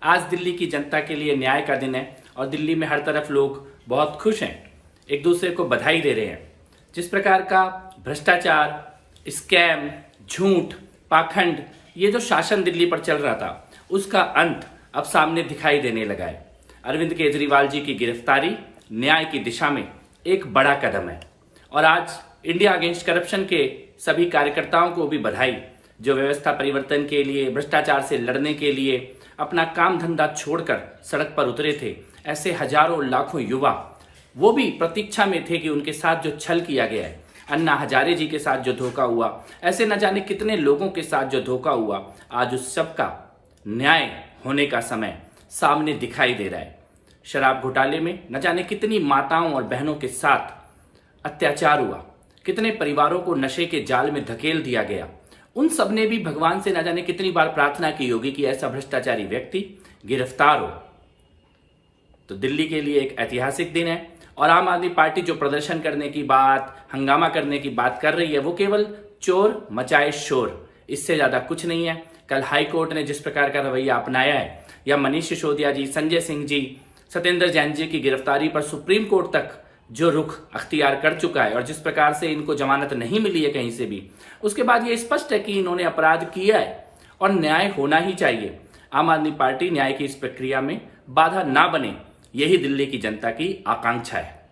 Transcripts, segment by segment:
आज दिल्ली की जनता के लिए न्याय का दिन है और दिल्ली में हर तरफ लोग बहुत खुश हैं, एक दूसरे को बधाई दे रहे हैं। जिस प्रकार का भ्रष्टाचार, स्कैम, झूठ, पाखंड, ये जो शासन दिल्ली पर चल रहा था, उसका अंत अब सामने दिखाई देने लगा है। अरविंद केजरीवाल जी की गिरफ्तारी न्याय की दिशा में एक बड़ा कदम है और आज इंडिया अगेंस्ट करप्शन के सभी कार्यकर्ताओं को भी बधाई, जो व्यवस्था परिवर्तन के लिए, भ्रष्टाचार से लड़ने के लिए अपना काम धंधा छोड़कर सड़क पर उतरे थे। ऐसे हजारों लाखों युवा वो भी प्रतीक्षा में थे कि उनके साथ जो छल किया गया है, अन्ना हजारे जी के साथ जो धोखा हुआ, ऐसे न जाने कितने लोगों के साथ जो धोखा हुआ, आज उस सब का न्याय होने का समय सामने दिखाई दे रहा है। शराब घोटाले में न जाने कितनी माताओं और बहनों के साथ अत्याचार हुआ, कितने परिवारों को नशे के जाल में धकेल दिया गया। उन सब ने भी भगवान से न जाने कितनी बार प्रार्थना की होगी कि ऐसा भ्रष्टाचारी व्यक्ति गिरफ्तार हो। तो दिल्ली के लिए एक ऐतिहासिक दिन है और आम आदमी पार्टी जो प्रदर्शन करने की बात, हंगामा करने की बात कर रही है, वो केवल चोर मचाए शोर, इससे ज्यादा कुछ नहीं है। कल हाई कोर्ट ने जिस प्रकार का रवैया अपनाया है, या मनीष सिसोदिया जी, संजय सिंह जी, सत्येंद्र जैन जी की गिरफ्तारी पर सुप्रीम कोर्ट तक जो रुख अख्तियार कर चुका है और जिस प्रकार से इनको जमानत नहीं मिली है कहीं से भी, उसके बाद ये स्पष्ट है कि इन्होंने अपराध किया है और न्याय होना ही चाहिए। आम आदमी पार्टी न्याय की इस प्रक्रिया में बाधा ना बने, यही दिल्ली की जनता की आकांक्षा है।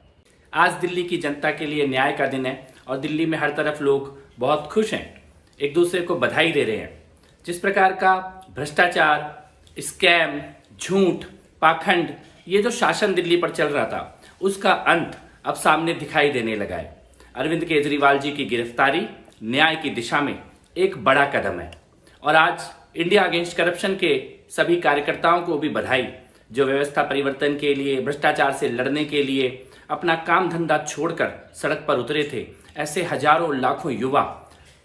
आज दिल्ली की जनता के लिए न्याय का दिन है और दिल्ली में हर तरफ लोग बहुत खुश हैं, एक दूसरे को बधाई दे रहे हैं। जिस प्रकार का भ्रष्टाचार, स्कैम, झूठ, पाखंड, ये जो शासन दिल्ली पर चल रहा था, उसका अंत अब सामने दिखाई देने लगा है। अरविंद केजरीवाल जी की गिरफ्तारी न्याय की दिशा में एक बड़ा कदम है और आज इंडिया अगेंस्ट करप्शन के सभी कार्यकर्ताओं को भी बधाई, जो व्यवस्था परिवर्तन के लिए, भ्रष्टाचार से लड़ने के लिए अपना काम धंधा छोड़कर सड़क पर उतरे थे। ऐसे हजारों लाखों युवा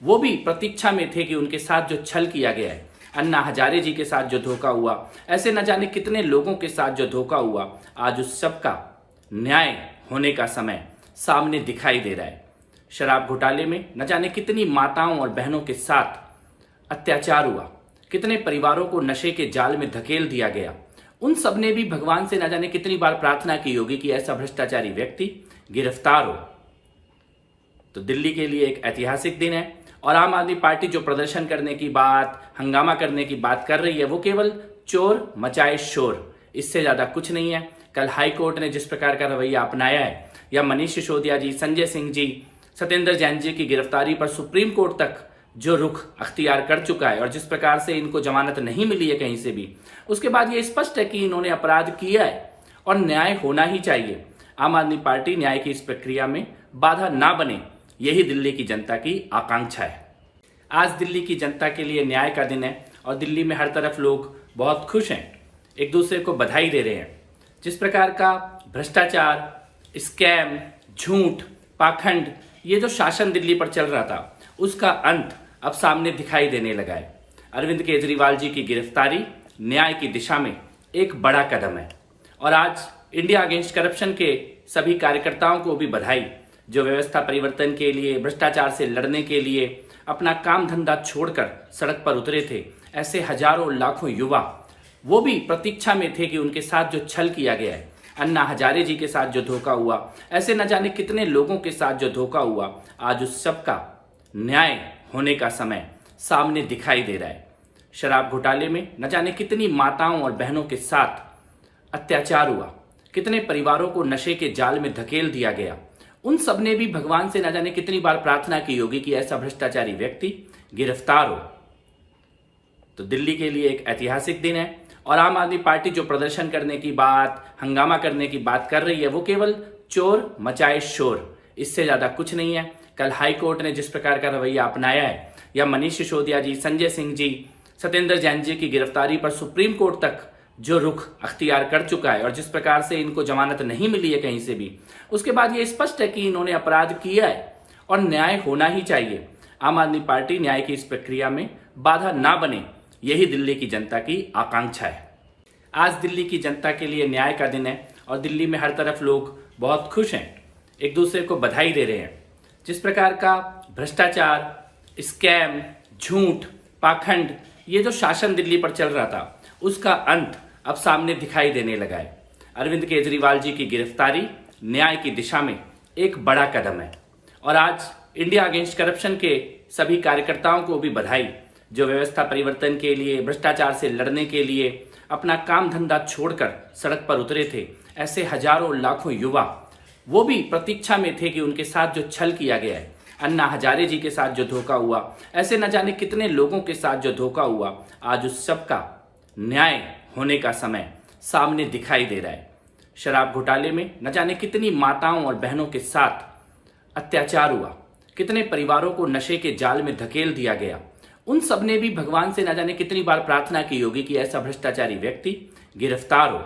वो भी प्रतीक्षा में थे कि उनके साथ जो छल किया गया है, अन्ना हजारे जी के साथ जो धोखा हुआ, ऐसे न जाने कितने लोगों के साथ जो धोखा हुआ, आज उस सब का न्याय होने का समय सामने दिखाई दे रहा है। शराब घोटाले में न जाने कितनी माताओं और बहनों के साथ अत्याचार हुआ, कितने परिवारों को नशे के जाल में धकेल दिया गया। उन सब ने भी भगवान से न जाने कितनी बार प्रार्थना की होगी कि ऐसा भ्रष्टाचारी व्यक्ति गिरफ्तार हो। तो दिल्ली के लिए एक ऐतिहासिक दिन है और आम आदमी पार्टी जो प्रदर्शन करने की बात, हंगामा करने की बात कर रही है, वो केवल चोर मचाए शोर, इससे ज्यादा कुछ नहीं है। कल हाई कोर्ट ने जिस प्रकार का रवैया अपनाया है, या मनीष सिसोदिया जी, संजय सिंह जी, सत्येंद्र जैन जी की गिरफ्तारी पर सुप्रीम कोर्ट तक जो रुख अख्तियार कर चुका है और जिस प्रकार से इनको जमानत नहीं मिली है कहीं से भी, उसके बाद ये स्पष्ट है कि इन्होंने अपराध किया है और न्याय होना ही चाहिए। आम आदमी पार्टी न्याय की इस प्रक्रिया में बाधा ना बने, यही दिल्ली की जनता की आकांक्षा है। आज दिल्ली की जनता के लिए न्याय का दिन है और दिल्ली में हर तरफ लोग बहुत खुश हैं, एक दूसरे को बधाई दे रहे हैं। जिस प्रकार का भ्रष्टाचार, स्कैम, झूठ, पाखंड, ये जो शासन दिल्ली पर चल रहा था, उसका अंत अब सामने दिखाई देने लगा है। अरविंद केजरीवाल जी की गिरफ्तारी न्याय की दिशा में एक बड़ा कदम है और आज इंडिया अगेंस्ट करप्शन के सभी कार्यकर्ताओं को भी बधाई, जो व्यवस्था परिवर्तन के लिए, भ्रष्टाचार से लड़ने के लिए अपना काम धंधा छोड़कर सड़क पर उतरे थे। ऐसे हजारों लाखों युवा वो भी प्रतीक्षा में थे कि उनके साथ जो छल किया गया है, अन्ना हजारे जी के साथ जो धोखा हुआ, ऐसे न जाने कितने लोगों के साथ जो धोखा हुआ, आज उस सब का न्याय होने का समय सामने दिखाई दे रहा है। शराब घोटाले में न जाने कितनी माताओं और बहनों के साथ अत्याचार हुआ, कितने परिवारों को नशे के जाल में धकेल दिया गया। उन सब ने भी भगवान से न जाने कितनी बार प्रार्थना की होगी कि ऐसा भ्रष्टाचारी व्यक्ति गिरफ्तार हो। तो दिल्ली के लिए एक ऐतिहासिक दिन है और आम आदमी पार्टी जो प्रदर्शन करने की बात, हंगामा करने की बात कर रही है, वो केवल चोर मचाए शोर, इससे ज्यादा कुछ नहीं है। कल हाई कोर्ट ने जिस प्रकार का रवैया अपनाया है, या मनीष सिसोदिया जी, संजय सिंह जी, सत्येंद्र जैन जी की गिरफ्तारी पर सुप्रीम कोर्ट तक जो रुख अख्तियार कर चुका है और जिस प्रकार से इनको जमानत नहीं मिली है कहीं से भी, उसके बाद ये स्पष्ट है कि इन्होंने अपराध किया है और न्याय होना ही चाहिए। आम आदमी पार्टी न्याय की इस प्रक्रिया में बाधा ना बने, यही दिल्ली की जनता की आकांक्षा है। आज दिल्ली की जनता के लिए न्याय का दिन है और दिल्ली में हर तरफ लोग बहुत खुश हैं, एक दूसरे को बधाई दे रहे हैं। जिस प्रकार का भ्रष्टाचार, स्कैम, झूठ, पाखंड, ये जो शासन दिल्ली पर चल रहा था, उसका अंत अब सामने दिखाई देने लगा है। अरविंद केजरीवाल जी की गिरफ्तारी न्याय की दिशा में एक बड़ा कदम है और आज इंडिया अगेंस्ट करप्शन के सभी कार्यकर्ताओं को भी बधाई, जो व्यवस्था परिवर्तन के लिए, भ्रष्टाचार से लड़ने के लिए अपना काम धंधा छोड़कर सड़क पर उतरे थे। ऐसे हजारों लाखों युवा वो भी प्रतीक्षा में थे कि उनके साथ जो छल किया गया है, अन्ना हजारे जी के साथ जो धोखा हुआ, ऐसे न जाने कितने लोगों के साथ जो धोखा हुआ, आज उस सब का न्याय होने का समय सामने दिखाई दे रहा है। शराब घोटाले में न जाने कितनी माताओं और बहनों के साथ अत्याचार हुआ, कितने परिवारों को नशे के जाल में धकेल दिया गया। उन सब ने भी भगवान से न जाने कितनी बार प्रार्थना की होगी कि ऐसा भ्रष्टाचारी व्यक्ति गिरफ्तार हो।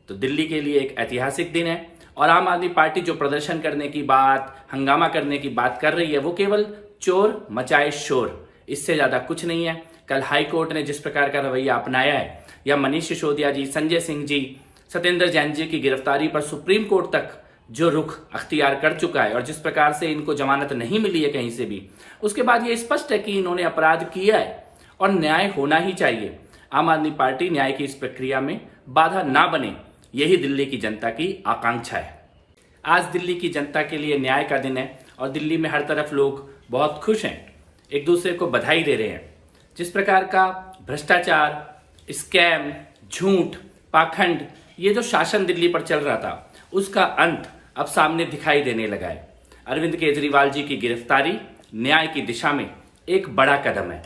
तो दिल्ली के लिए एक ऐतिहासिक दिन है और आम आदमी पार्टी जो प्रदर्शन करने की बात, हंगामा करने की बात कर रही है, वो केवल चोर मचाए शोर, इससे ज्यादा कुछ नहीं है। कल हाई कोर्ट ने जिस प्रकार का रवैया अपनाया है, या मनीष सिसोदिया जी, संजय सिंह जी, सत्येंद्र जैन जी की गिरफ्तारी पर सुप्रीम कोर्ट तक जो रुख अख्तियार कर चुका है और जिस प्रकार से इनको जमानत नहीं मिली है कहीं से भी, उसके बाद ये स्पष्ट है कि इन्होंने अपराध किया है और न्याय होना ही चाहिए। आम आदमी पार्टी न्याय की इस प्रक्रिया में बाधा ना बने, यही दिल्ली की जनता की आकांक्षा है। आज दिल्ली की जनता के लिए न्याय का दिन है और दिल्ली में हर तरफ लोग बहुत खुश हैं, एक दूसरे को बधाई दे रहे हैं। जिस प्रकार का भ्रष्टाचार, स्कैम, झूठ, पाखंड, ये जो शासन दिल्ली पर चल रहा था, उसका अंत अब सामने दिखाई देने लगा है। अरविंद केजरीवाल जी की गिरफ्तारी न्याय की दिशा में एक बड़ा कदम है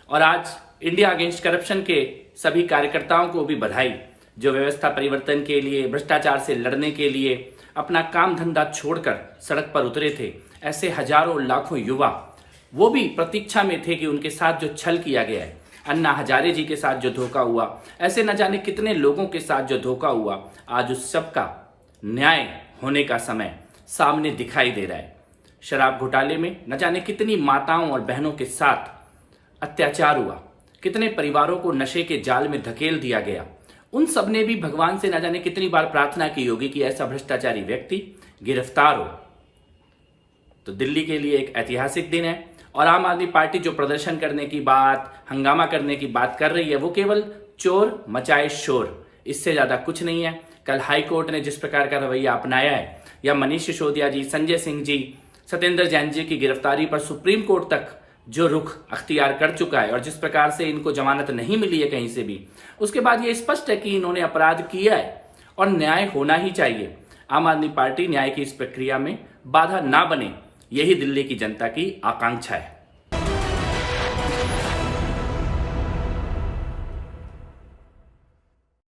और आज इंडिया अगेंस्ट करप्शन के सभी कार्यकर्ताओं को भी बधाई, जो व्यवस्था परिवर्तन के लिए, भ्रष्टाचार से लड़ने के लिए अपना काम धंधा छोड़कर सड़क पर उतरे थे। ऐसे हजारों लाखों युवा वो भी प्रतीक्षा में थे कि उनके साथ जो छल किया गया है, अन्ना हजारे जी के साथ जो धोखा हुआ, ऐसे न जाने कितने लोगों के साथ जो धोखा हुआ, आज उस सब का न्याय होने का समय सामने दिखाई दे रहा है। शराब घोटाले में न जाने कितनी माताओं और बहनों के साथ अत्याचार हुआ, कितने परिवारों को नशे के जाल में धकेल दिया गया। उन सब ने भी भगवान से न जाने कितनी बार प्रार्थना की होगी कि ऐसा भ्रष्टाचारी व्यक्ति गिरफ्तार हो। तो दिल्ली के लिए एक ऐतिहासिक दिन है और आम आदमी पार्टी जो प्रदर्शन करने की बात, हंगामा करने की बात कर रही है, वो केवल चोर मचाए शोर, इससे ज्यादा कुछ नहीं है। कल हाई कोर्ट ने जिस प्रकार का रवैया अपनाया है, या मनीष सिसोदिया जी, संजय सिंह जी, सत्येंद्र जैन जी की गिरफ्तारी पर सुप्रीम कोर्ट तक जो रुख अख्तियार कर चुका है और जिस प्रकार से इनको जमानत नहीं मिली है कहीं से भी, उसके बाद ये स्पष्ट है कि इन्होंने अपराध किया है और न्याय होना ही चाहिए। आम आदमी पार्टी न्याय की इस प्रक्रिया में बाधा ना बने, यही दिल्ली की जनता की आकांक्षा है।